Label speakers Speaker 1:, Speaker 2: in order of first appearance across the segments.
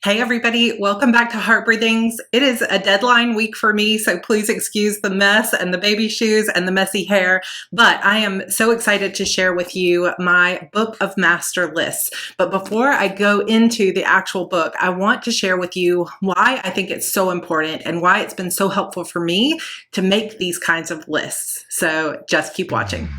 Speaker 1: Hey everybody, welcome back to Heart Breathings. It is a deadline week for me, so please excuse the mess and the baby shoes and the messy hair, but I am so excited to share with you my book of master lists. But before I go into the actual book, I want to share with you why I think it's so important and why it's been so helpful for me to make these kinds of lists. So just keep watching.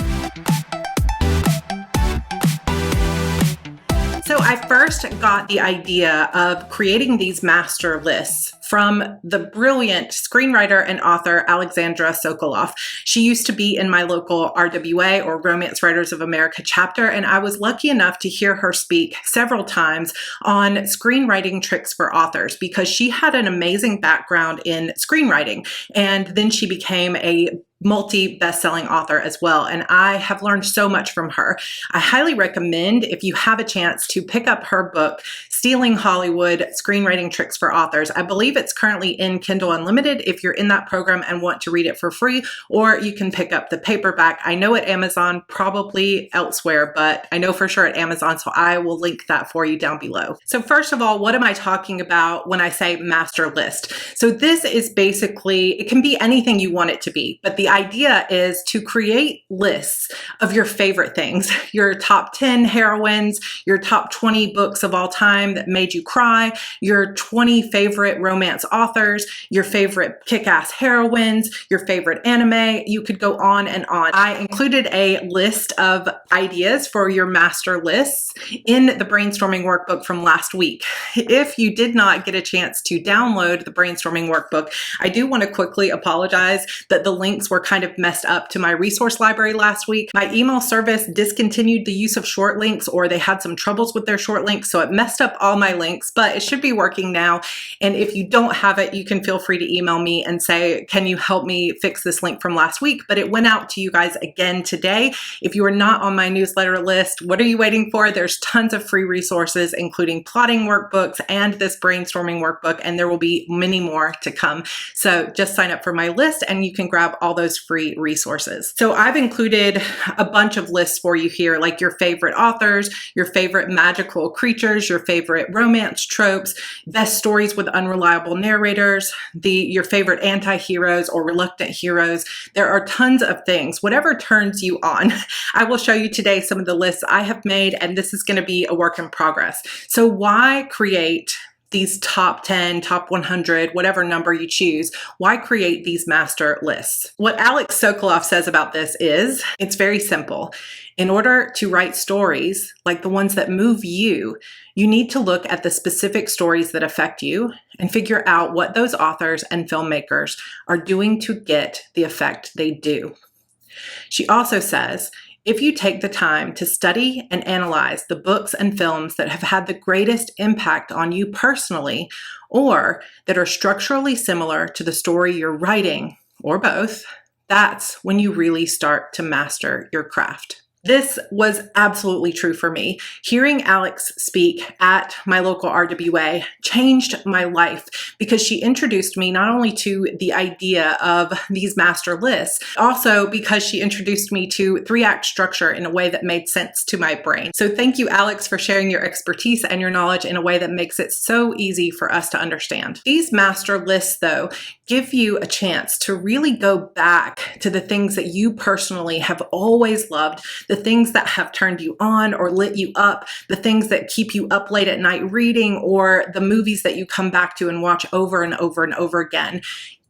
Speaker 1: So I first got the idea of creating these master lists from the brilliant screenwriter and author Alexandra Sokoloff. She used to be in my local RWA, or Romance Writers of America chapter, and I was lucky enough to hear her speak several times on screenwriting tricks for authors because she had an amazing background in screenwriting, and then she became a multi-best-selling author as well, and I have learned so much from her. I highly recommend, if you have a chance, to pick up her book, Stealing Hollywood: Screenwriting Tricks for Authors. I believe it's currently in Kindle Unlimited if you're in that program and want to read it for free, or you can pick up the paperback. I know at Amazon, probably elsewhere, but I know for sure at Amazon, so I will link that for you down below. So first of all, what am I talking about when I say master list? So this is basically, it can be anything you want it to be, but the idea is to create lists of your favorite things, your top 10 heroines, your top 20 books of all time that made you cry, your 20 favorite romance authors, your favorite kick-ass heroines, your favorite anime. You could go on and on. I included a list of ideas for your master lists in the brainstorming workbook from last week. If you did not get a chance to download the brainstorming workbook, I do want to quickly apologize that the links were kind of messed up to my resource library last week. My email service discontinued the use of short links, or they had some troubles with their short links, so it messed up all my links, but it should be working now. And if you don't have it, you can feel free to email me and say, can you help me fix this link from last week? But it went out to you guys again today. If you are not on my newsletter list, what are you waiting for? There's tons of free resources, including plotting workbooks and this brainstorming workbook, and there will be many more to come. So just sign up for my list and you can grab all those free resources. So I've included a bunch of lists for you here, like your favorite authors, your favorite magical creatures, your favorite romance tropes, best stories with unreliable narrators, your favorite anti-heroes or reluctant heroes. There are tons of things, whatever turns you on. I will show you today some of the lists I have made, and this is going to be a work in progress. So why create these top 10, top 100, whatever number you choose? Why create these master lists? What Alex Sokoloff says about this is, it's very simple. In order to write stories like the ones that move you, you need to look at the specific stories that affect you and figure out what those authors and filmmakers are doing to get the effect they do. She also says, if you take the time to study and analyze the books and films that have had the greatest impact on you personally, or that are structurally similar to the story you're writing, or both, that's when you really start to master your craft. This was absolutely true for me. Hearing Alex speak at my local RWA changed my life because she introduced me not only to the idea of these master lists, also because she introduced me to 3-act structure in a way that made sense to my brain. So thank you, Alex, for sharing your expertise and your knowledge in a way that makes it so easy for us to understand. These master lists, though, give you a chance to really go back to the things that you personally have always loved, the things that have turned you on or lit you up, the things that keep you up late at night reading, or the movies that you come back to and watch over and over and over again.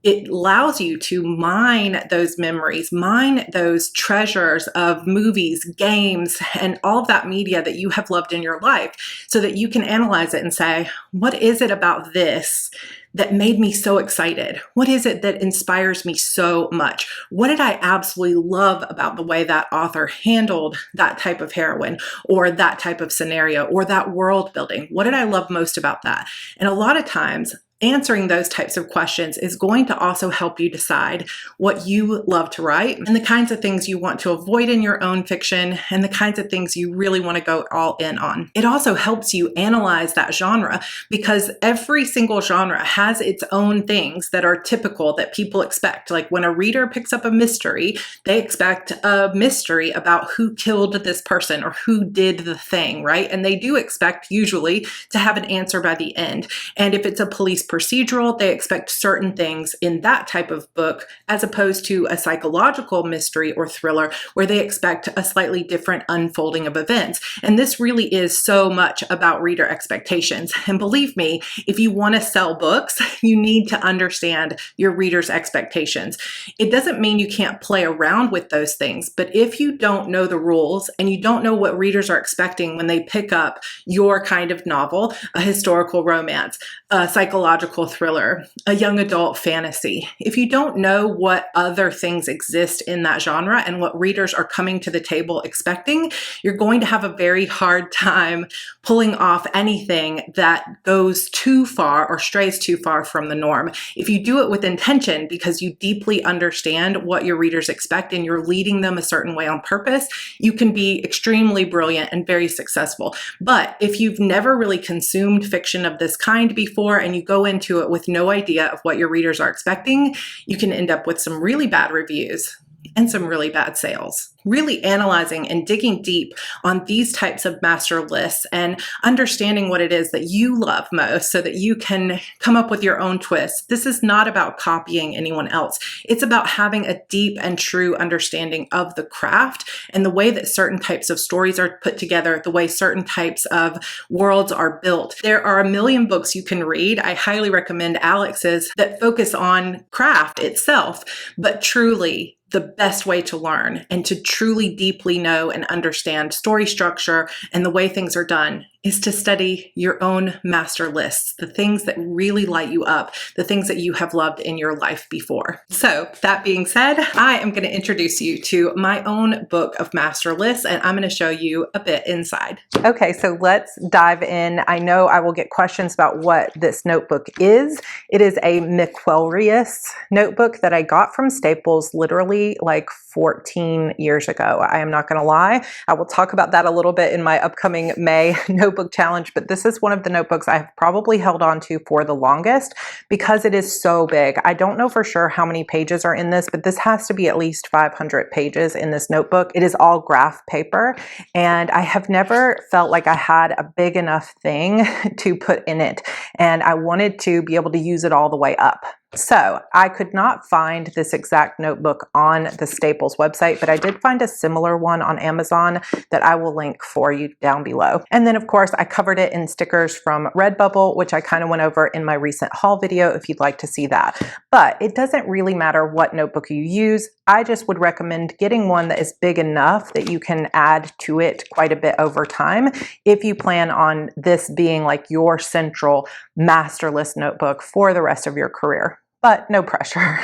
Speaker 1: It allows you to mine those memories, mine those treasures of movies, games, and all of that media that you have loved in your life so that you can analyze it and say, what is it about this that made me so excited? What is it that inspires me so much? What did I absolutely love about the way that author handled that type of heroine or that type of scenario or that world building? What did I love most about that? And a lot of times, Answering those types of questions is going to also help you decide what you love to write and the kinds of things you want to avoid in your own fiction and the kinds of things you really want to go all in on. It also helps you analyze that genre because every single genre has its own things that are typical that people expect. Like when a reader picks up a mystery, they expect a mystery about who killed this person or who did the thing, right? And they do expect usually to have an answer by the end. And if it's a police procedural, they expect certain things in that type of book as opposed to a psychological mystery or thriller where they expect a slightly different unfolding of events. And this really is so much about reader expectations. And believe me, if you want to sell books, you need to understand your readers' expectations. It doesn't mean you can't play around with those things, but if you don't know the rules and you don't know what readers are expecting when they pick up your kind of novel, a historical romance, a psychological thriller, a young adult fantasy, if you don't know what other things exist in that genre and what readers are coming to the table expecting, you're going to have a very hard time pulling off anything that goes too far or strays too far from the norm. If you do it with intention because you deeply understand what your readers expect and you're leading them a certain way on purpose, you can be extremely brilliant and very successful. But if you've never really consumed fiction of this kind before and you go into it with no idea of what your readers are expecting, you can end up with some really bad reviews and some really bad sales. Really analyzing and digging deep on these types of master lists and understanding what it is that you love most so that you can come up with your own twist. This is not about copying anyone else. It's about having a deep and true understanding of the craft and the way that certain types of stories are put together, the way certain types of worlds are built. There are a million books you can read. I highly recommend Alex's that focus on craft itself, but truly the best way to learn and to truly deeply know and understand story structure and the way things are done is to study your own master lists, the things that really light you up, the things that you have loved in your life before. So that being said, I am going to introduce you to my own book of master lists, and I'm going to show you a bit inside. Okay, so let's dive in. I know I will get questions about what this notebook is. It is a McQuelrius notebook that I got from Staples literally like 14 years ago. I am not going to lie. I will talk about that a little bit in my upcoming May notebook challenge, but this is one of the notebooks I've probably held on to for the longest because it is so big. I don't know for sure how many pages are in this, but this has to be at least 500 pages in this notebook. It is all graph paper, and I have never felt like I had a big enough thing to put in it, and I wanted to be able to use it all the way up. So I could not find this exact notebook on the Staples website, but I did find a similar one on Amazon that I will link for you down below. And then of course I covered it in stickers from Redbubble, which I kind of went over in my recent haul video if you'd like to see that. But it doesn't really matter what notebook you use. I just would recommend getting one that is big enough that you can add to it quite a bit over time if you plan on this being like your central master list notebook for the rest of your career. But no pressure.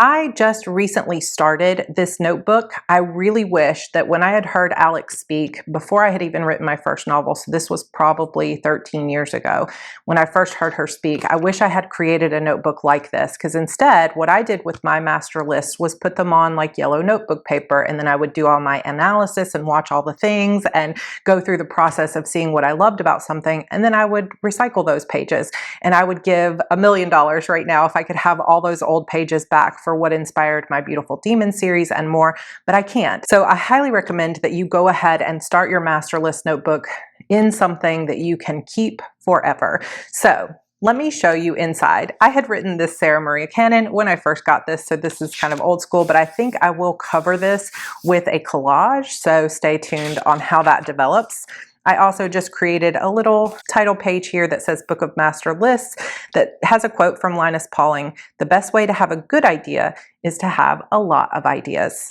Speaker 1: I just recently started this notebook. I really wish that when I had heard Alex speak, before I had even written my first novel, so this was probably 13 years ago, when I first heard her speak, I wish I had created a notebook like this, because instead what I did with my master lists was put them on like yellow notebook paper, and then I would do all my analysis and watch all the things and go through the process of seeing what I loved about something, and then I would recycle those pages. And I would give $1 million right now if I could have all those old pages back for what inspired my Beautiful Demon series and more, but I can't. So I highly recommend that you go ahead and start your master list notebook in something that you can keep forever. So let me show you inside. I had written this Sarra Cannon when I first got this, so this is kind of old school, but I think I will cover this with a collage, so stay tuned on how that develops. I also just created a little title page here that says Book of Master Lists that has a quote from Linus Pauling: "The best way to have a good idea is to have a lot of ideas."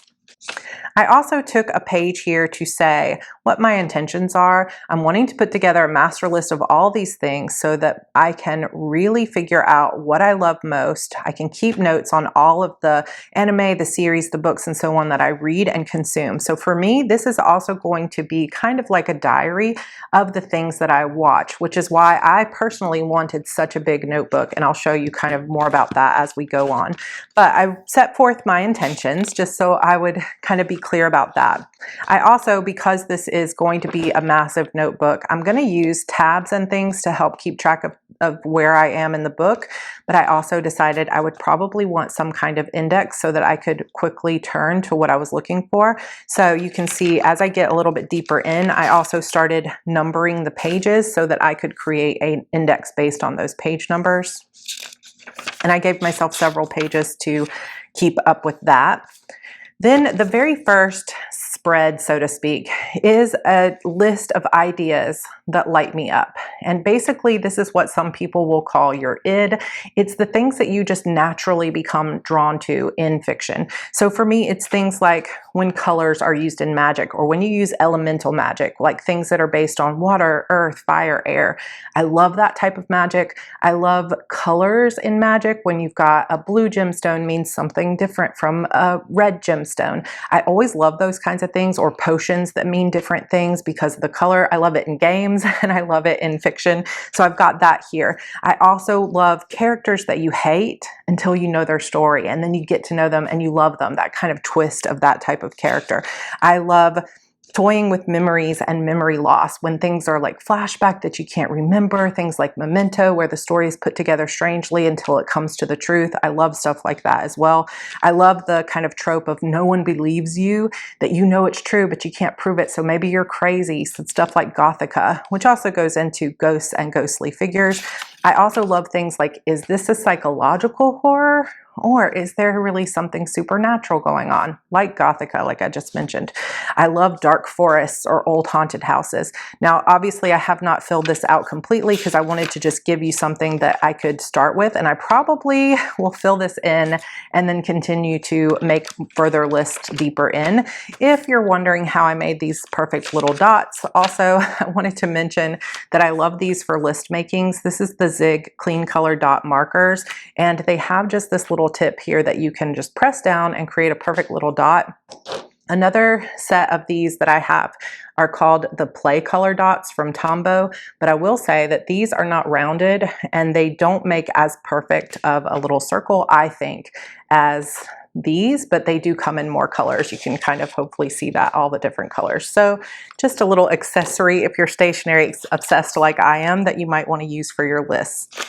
Speaker 1: I also took a page here to say what my intentions are. I'm wanting to put together a master list of all these things so that I can really figure out what I love most. I can keep notes on all of the anime, the series, the books, and so on that I read and consume. So for me, this is also going to be kind of like a diary of the things that I watch, which is why I personally wanted such a big notebook, and I'll show you kind of more about that as we go on. But I set forth my intentions just so I would kind of be clear about that. I also, because this is going to be a massive notebook, I'm going to use tabs and things to help keep track of where I am in the book, but I also decided I would probably want some kind of index so that I could quickly turn to what I was looking for. So you can see as I get a little bit deeper in, I also started numbering the pages so that I could create an index based on those page numbers. And I gave myself several pages to keep up with that. Then the very first spread, so to speak, is a list of ideas that light me up. And basically, this is what some people will call your id. It's the things that you just naturally become drawn to in fiction. So for me, it's things like when colors are used in magic, or when you use elemental magic, like things that are based on water, earth, fire, air. I love that type of magic. I love colors in magic. When you've got a blue gemstone means something different from a red gemstone. I always love those kinds of things, or potions that mean different things because of the color. I love it in games and I love it in fiction. So I've got that here. I also love characters that you hate until you know their story, and then you get to know them and you love them, that kind of twist of that type of character. I love toying with memories and memory loss, when things are like flashback that you can't remember, things like Memento, where the story is put together strangely until it comes to the truth. I love stuff like that as well. I love the kind of trope of no one believes you, that you know it's true, but you can't prove it, so maybe you're crazy. So stuff like Gothica, which also goes into ghosts and ghostly figures. I also love things like, is this a psychological horror? Or is there really something supernatural going on, like Gothica, like I just mentioned? I love dark forests or old haunted houses. Now, obviously, I have not filled this out completely because I wanted to just give you something that I could start with, and I probably will fill this in and then continue to make further lists deeper in. If you're wondering how I made these perfect little dots, also, I wanted to mention that I love these for list makings. This is the Zig Clean Color Dot markers, and they have just this little tip here that you can just press down and create a perfect little dot. Another set of these that I have are called the Play Color Dots from Tombow, but I will say that these are not rounded and they don't make as perfect of a little circle, I think, as these, but they do come in more colors. You can kind of hopefully see that, all the different colors. So just a little accessory if you're stationery obsessed like I am, that you might want to use for your list.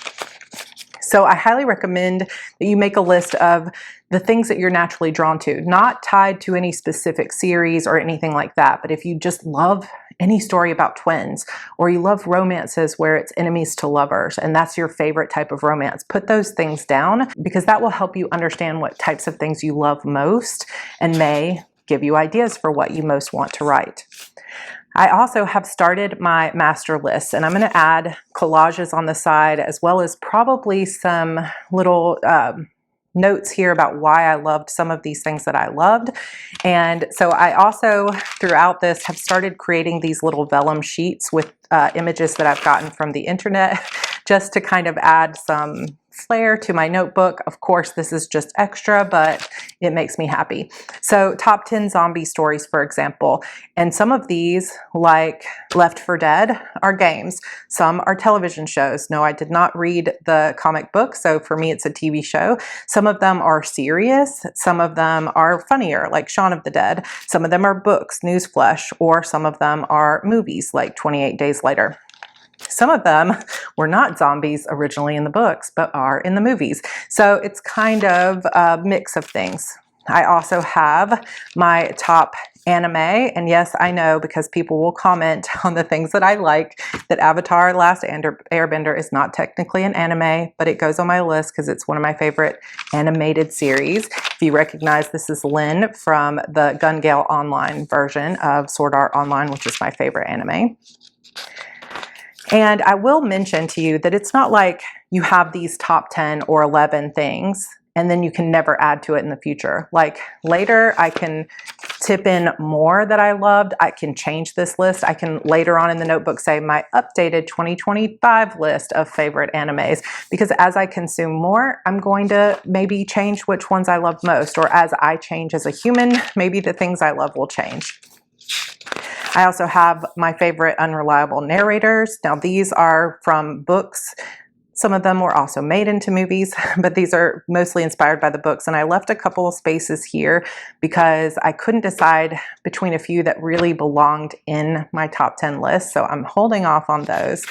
Speaker 1: So I highly recommend that you make a list of the things that you're naturally drawn to, not tied to any specific series or anything like that. But if you just love any story about twins, or you love romances where it's enemies to lovers, and that's your favorite type of romance, put those things down, because that will help you understand what types of things you love most and may give you ideas for what you most want to write. I also have started my master list, and I'm going to add collages on the side, as well as probably some little notes here about why I loved some of these things that I loved. And so I also, throughout this, have started creating these little vellum sheets with images that I've gotten from the internet, just to kind of add some flair to my notebook. Of course, this is just extra, but it makes me happy. So top 10 zombie stories, for example. And some of these, like Left 4 Dead, are games. Some are television shows. No, I did not read the comic book, so for me it's a TV show. Some of them are serious. Some of them are funnier, like Shaun of the Dead. Some of them are books, Newsflash, or some of them are movies, like 28 Days Later. Some of them were not zombies originally in the books, but are in the movies. So it's kind of a mix of things. I also have my top anime, and yes, I know, because people will comment on the things that I like, that Avatar: Last Airbender is not technically an anime, but it goes on my list because it's one of my favorite animated series. If you recognize, this is Lin from the Gun Gale Online version of Sword Art Online, which is my favorite anime. And I will mention to you that it's not like you have these top 10 or 11 things and then you can never add to it in the future. Like later I can tip in more that I loved, I can change this list. I can later on in the notebook say my updated 2025 list of favorite animes, because as I consume more, I'm going to maybe change which ones I love most, or as I change as a human, maybe the things I love will change. I also have my favorite unreliable narrators. Now these are from books. Some of them were also made into movies, but these are mostly inspired by the books. And I left a couple of spaces here because I couldn't decide between a few that really belonged in my top 10 list. So I'm holding off on those.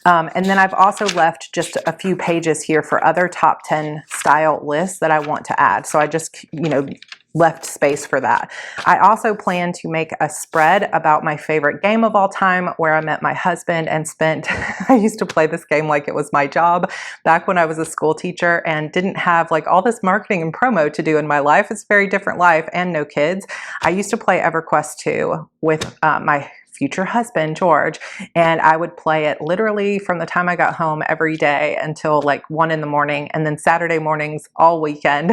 Speaker 1: And then I've also left just a few pages here for other top 10 style lists that I want to add. So I just, left space for that. I also plan to make a spread about my favorite game of all time, where I met my husband and spent, I used to play this game like it was my job back when I was a school teacher and didn't have like all this marketing and promo to do in my life. It's a very different life and no kids. I used to play EverQuest 2 with my future husband, George, and I would play it literally from the time I got home every day until like 1 in the morning, and then Saturday mornings all weekend.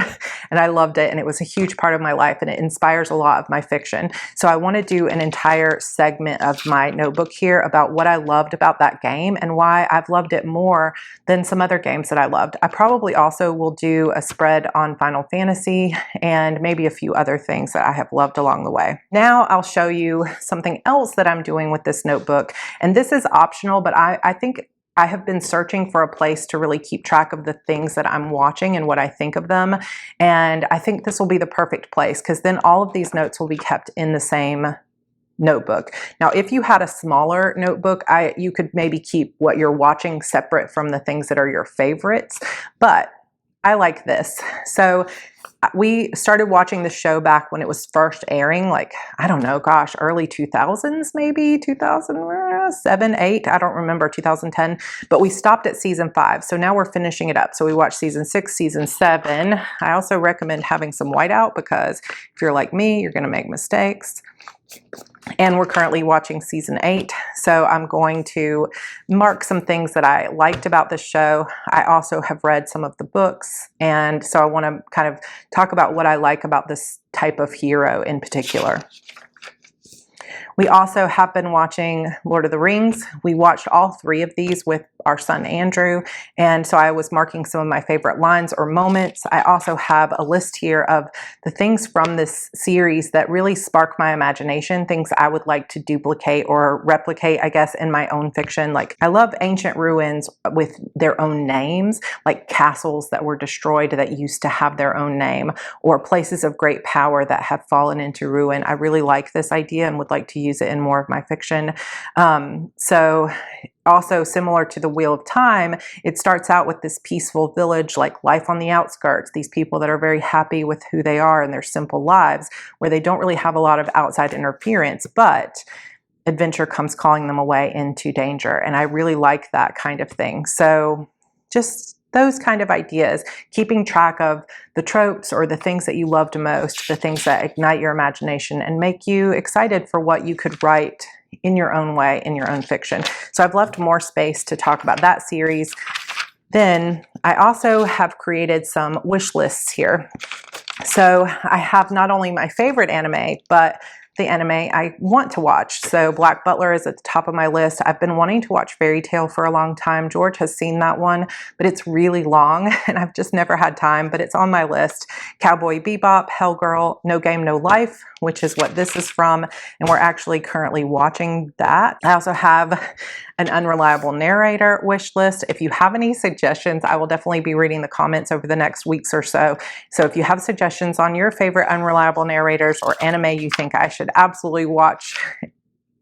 Speaker 1: And I loved it, and it was a huge part of my life, and it inspires a lot of my fiction. So I want to do an entire segment of my notebook here about what I loved about that game and why I've loved it more than some other games that I loved. I probably also will do a spread on Final Fantasy and maybe a few other things that I have loved along the way. Now I'll show you something else that I'm doing with this notebook. And this is optional, but I think I have been searching for a place to really keep track of the things that I'm watching and what I think of them. And I think this will be the perfect place, because then all of these notes will be kept in the same notebook. Now, if you had a smaller notebook, you could maybe keep what you're watching separate from the things that are your favorites, but I like this. So we started watching the show back when it was first airing, like, I don't know, gosh, early 2000s, maybe 2007, 8, I don't remember, 2010, but we stopped at season 5. So now we're finishing it up. So we watched season 6, season 7. I also recommend having some whiteout, because if you're like me, you're going to make mistakes. And we're currently watching season 8. So I'm going to mark some things that I liked about this show. I also have read some of the books, and so I want to kind of talk about what I like about this type of hero in particular. We also have been watching Lord of the Rings. We watched all 3 of these with our son Andrew, and so I was marking some of my favorite lines or moments. I also have a list here of the things from this series that really spark my imagination, things I would like to duplicate or replicate, I guess, in my own fiction. Like, I love ancient ruins with their own names, like castles that were destroyed that used to have their own name, or places of great power that have fallen into ruin. I really like this idea and would like to use it in more of my fiction. So also similar to the Wheel of Time, it starts out with this peaceful village, like life on the outskirts, these people that are very happy with who they are and their simple lives, where they don't really have a lot of outside interference, but adventure comes calling them away into danger. And I really like that kind of thing. So just those kind of ideas, keeping track of the tropes or the things that you loved most, the things that ignite your imagination and make you excited for what you could write in your own way, in your own fiction. So I've left more space to talk about that series. Then I also have created some wish lists here. So I have not only my favorite anime, but the anime I want to watch. So Black Butler is at the top of my list. I've been wanting to watch Fairy Tail for a long time. George has seen that one, but it's really long and I've just never had time, but it's on my list. Cowboy Bebop, Hellgirl, No Game, No Life, which is what this is from, and we're actually currently watching that. I also have an unreliable narrator wish list. If you have any suggestions, I will definitely be reading the comments over the next weeks or so. So if you have suggestions on your favorite unreliable narrators or anime you think I should absolutely watch,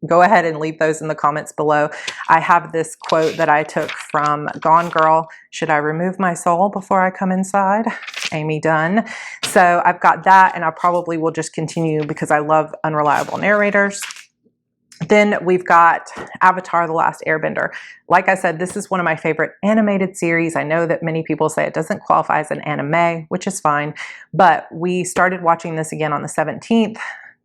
Speaker 1: go ahead and leave those in the comments below. I have this quote that I took from Gone Girl, "Should I remove my soul before I come inside?" Amy Dunn. So I've got that, and I probably will just continue because I love unreliable narrators. Then we've got Avatar: The Last Airbender. Like I said, this is one of my favorite animated series. I know that many people say it doesn't qualify as an anime, which is fine, but we started watching this again on the 17th.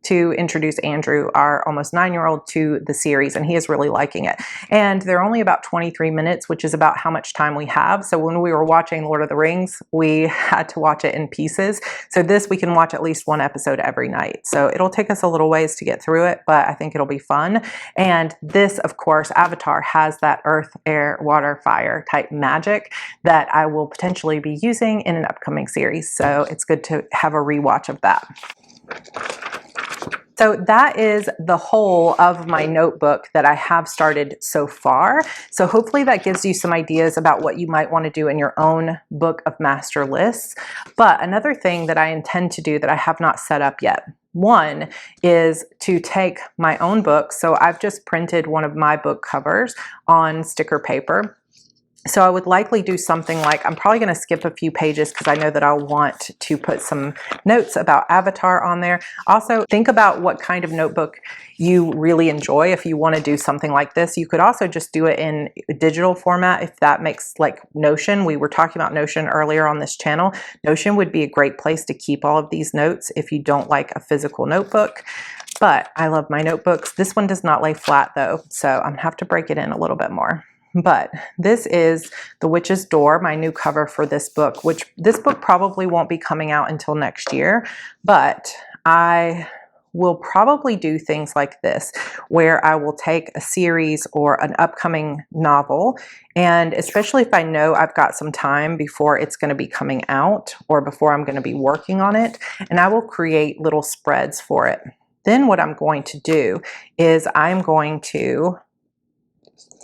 Speaker 1: to introduce Andrew, our almost 9-year-old, to the series, and he is really liking it. And they're only about 23 minutes, which is about how much time we have. So when we were watching Lord of the Rings, we had to watch it in pieces. So this, we can watch at least one episode every night. So it'll take us a little ways to get through it, but I think it'll be fun. And this, of course, Avatar has that earth, air, water, fire type magic that I will potentially be using in an upcoming series. So it's good to have a rewatch of that. So that is the whole of my notebook that I have started so far. So hopefully that gives you some ideas about what you might want to do in your own book of master lists. But another thing that I intend to do that I have not set up yet, one is to take my own book. So I've just printed one of my book covers on sticker paper. So I would likely do something like, I'm probably going to skip a few pages because I know that I'll want to put some notes about Avatar on there. Also, think about what kind of notebook you really enjoy. If you want to do something like this, you could also just do it in digital format if that makes, like Notion. We were talking about Notion earlier on this channel. Notion would be a great place to keep all of these notes if you don't like a physical notebook. But I love my notebooks. This one does not lay flat though, so I'm gonna have to break it in a little bit more. But this is The Witch's Door, my new cover for this book, which this book probably won't be coming out until next year, but I will probably do things like this, where I will take a series or an upcoming novel, and especially if I know I've got some time before it's going to be coming out or before I'm going to be working on it, and I will create little spreads for it. Then what I'm going to do is I'm going to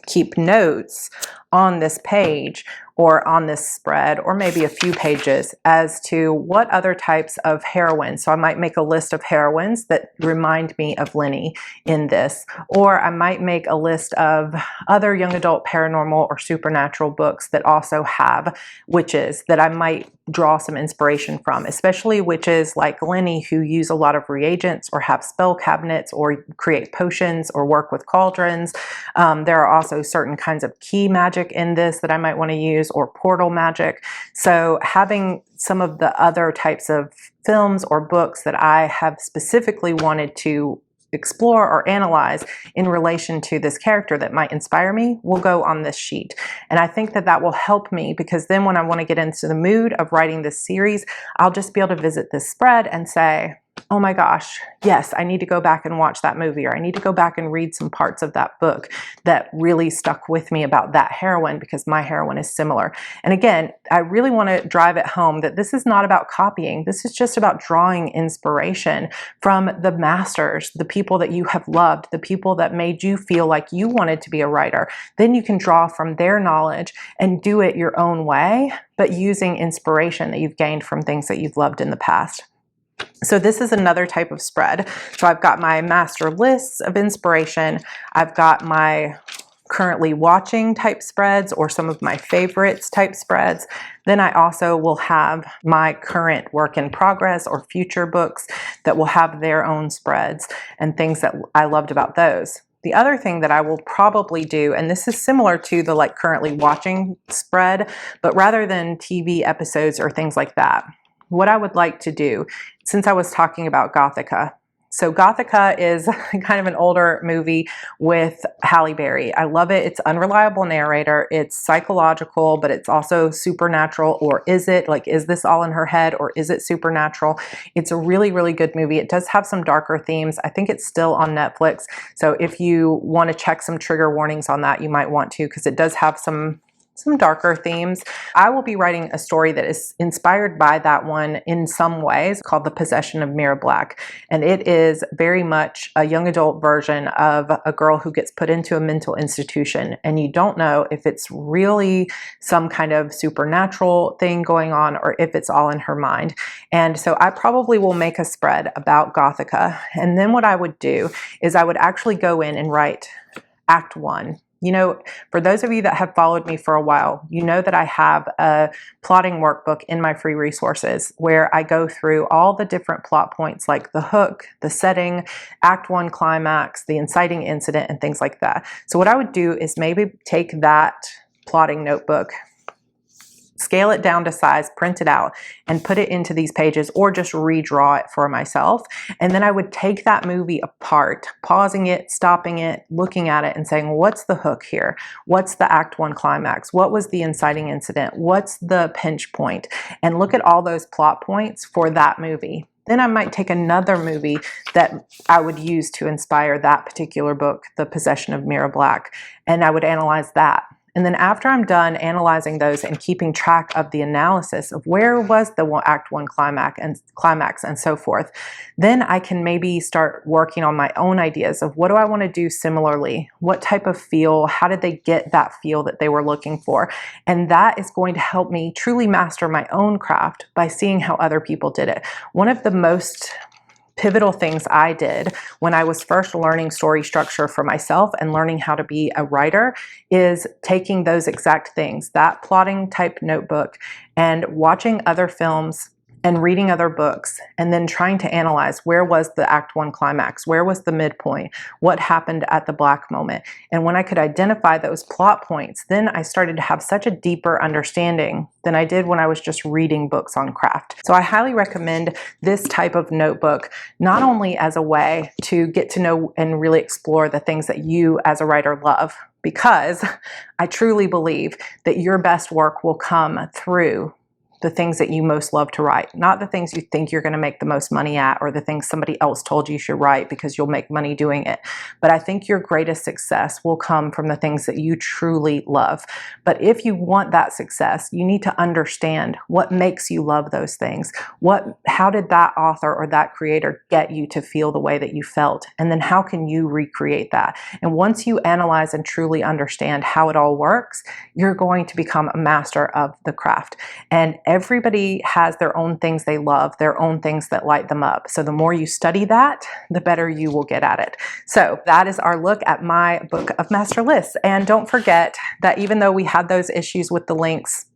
Speaker 1: keep notes on this page or on this spread, or maybe a few pages, as to what other types of heroines. So I might make a list of heroines that remind me of Lenny in this, or I might make a list of other young adult paranormal or supernatural books that also have witches that I might draw some inspiration from, especially witches like Lenny who use a lot of reagents or have spell cabinets or create potions or work with cauldrons. There are also certain kinds of key magic in this that I might want to use, or portal magic. So having some of the other types of films or books that I have specifically wanted to explore or analyze in relation to this character that might inspire me will go on this sheet. And I think that that will help me, because then when I want to get into the mood of writing this series, I'll just be able to visit this spread and say, oh my gosh, yes, I need to go back and watch that movie, or I need to go back and read some parts of that book that really stuck with me about that heroine because my heroine is similar. And again, I really want to drive it home that this is not about copying. This is just about drawing inspiration from the masters, the people that you have loved, the people that made you feel like you wanted to be a writer. Then you can draw from their knowledge and do it your own way, but using inspiration that you've gained from things that you've loved in the past. So this is another type of spread. So I've got my master lists of inspiration. I've got my currently watching type spreads, or some of my favorites type spreads. Then I also will have my current work in progress or future books that will have their own spreads and things that I loved about those. The other thing that I will probably do, and this is similar to the like currently watching spread, but rather than TV episodes or things like that, what I would like to do, since I was talking about Gothica. So Gothica is kind of an older movie with Halle Berry. I love it. It's unreliable narrator. It's psychological, but it's also supernatural. Or is it? Like, is this all in her head, or is it supernatural? It's a really, really good movie. It does have some darker themes. I think it's still on Netflix. So if you want to check some trigger warnings on that, you might want to, because it does have some darker themes. I will be writing a story that is inspired by that one in some ways, called The Possession of Mira Black. And it is very much a young adult version of a girl who gets put into a mental institution, and you don't know if it's really some kind of supernatural thing going on or if it's all in her mind. And so I probably will make a spread about Gothica. And then what I would do is I would actually go in and write Act 1. You know, for those of you that have followed me for a while, you know that I have a plotting workbook in my free resources where I go through all the different plot points, like the hook, the setting, Act 1 climax, the inciting incident, and things like that. So what I would do is maybe take that plotting notebook, scale it down to size, print it out, and put it into these pages, or just redraw it for myself. And then I would take that movie apart, pausing it, stopping it, looking at it and saying, what's the hook here? What's the Act 1 climax? What was the inciting incident? What's the pinch point? And look at all those plot points for that movie. Then I might take another movie that I would use to inspire that particular book, The Possession of Mira Black, and I would analyze that. And then after I'm done analyzing those and keeping track of the analysis of where was the Act 1 climax and so forth, then I can maybe start working on my own ideas of what do I want to do similarly? What type of feel? How did they get that feel that they were looking for? And that is going to help me truly master my own craft by seeing how other people did it. One of the most pivotal things I did when I was first learning story structure for myself and learning how to be a writer is taking those exact things, that plotting type notebook, and watching other films and reading other books, and then trying to analyze where was the Act 1 climax, where was the midpoint, what happened at the Black moment. And when I could identify those plot points, then I started to have such a deeper understanding than I did when I was just reading books on craft. So I highly recommend this type of notebook, not only as a way to get to know and really explore the things that you as a writer love, because I truly believe that your best work will come through the things that you most love to write, not the things you think you're going to make the most money at, or the things somebody else told you should write because you'll make money doing it. But I think your greatest success will come from the things that you truly love. But if you want that success, you need to understand what makes you love those things. How did that author or that creator get you to feel the way that you felt? And then how can you recreate that? And once you analyze and truly understand how it all works, you're going to become a master of the craft. And everybody has their own things they love, their own things that light them up. So the more you study that, the better you will get at it. So that is our look at my book of master lists. And don't forget that even though we had those issues with the links,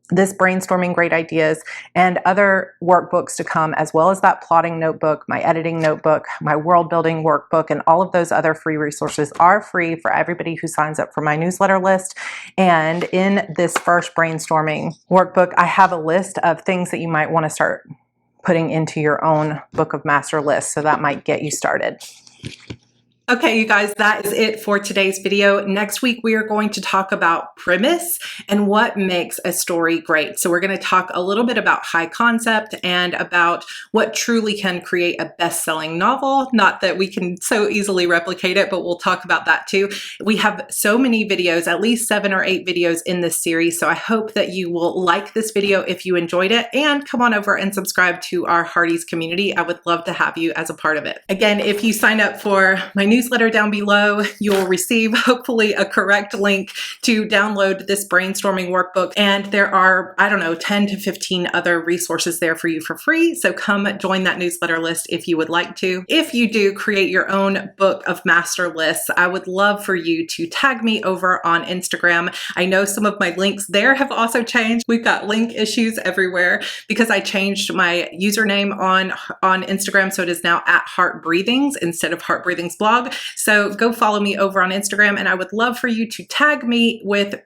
Speaker 1: this brainstorming great ideas and other workbooks to come, as well as that plotting notebook, my editing notebook, my world building workbook, and all of those other free resources are free for everybody who signs up for my newsletter list. And in this first brainstorming workbook, I have a list of things that you might want to start putting into your own book of master lists. So that might get you started. Okay, you guys, that is it for today's video. Next week, we are going to talk about premise and what makes a story great. So we're going to talk a little bit about high concept and about what truly can create a best-selling novel. Not that we can so easily replicate it, but we'll talk about that too. We have so many videos, at least 7 or 8 videos in this series. So I hope that you will like this video if you enjoyed it, and come on over and subscribe to our Hearties community. I would love to have you as a part of it. Again, if you sign up for my newsletter down below, you'll receive hopefully a correct link to download this brainstorming workbook. And there are, I don't know, 10 to 15 other resources there for you for free. So come join that newsletter list if you would like to. If you do create your own book of master lists, I would love for you to tag me over on Instagram. I know some of my links there have also changed. We've got link issues everywhere because I changed my username on Instagram. So it is now at Heart Breathings instead of Heart Breathings blog. So go follow me over on Instagram, and I would love for you to tag me with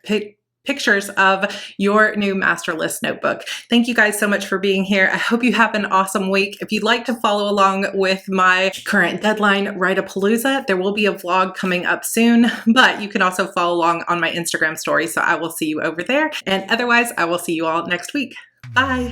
Speaker 1: pictures of your new master list notebook. Thank you guys so much for being here. I hope you have an awesome week. If you'd like to follow along with my current deadline Write-A-Palooza, there will be a vlog coming up soon, but you can also follow along on my Instagram story. So I will see you over there. And otherwise, I will see you all next week. Bye.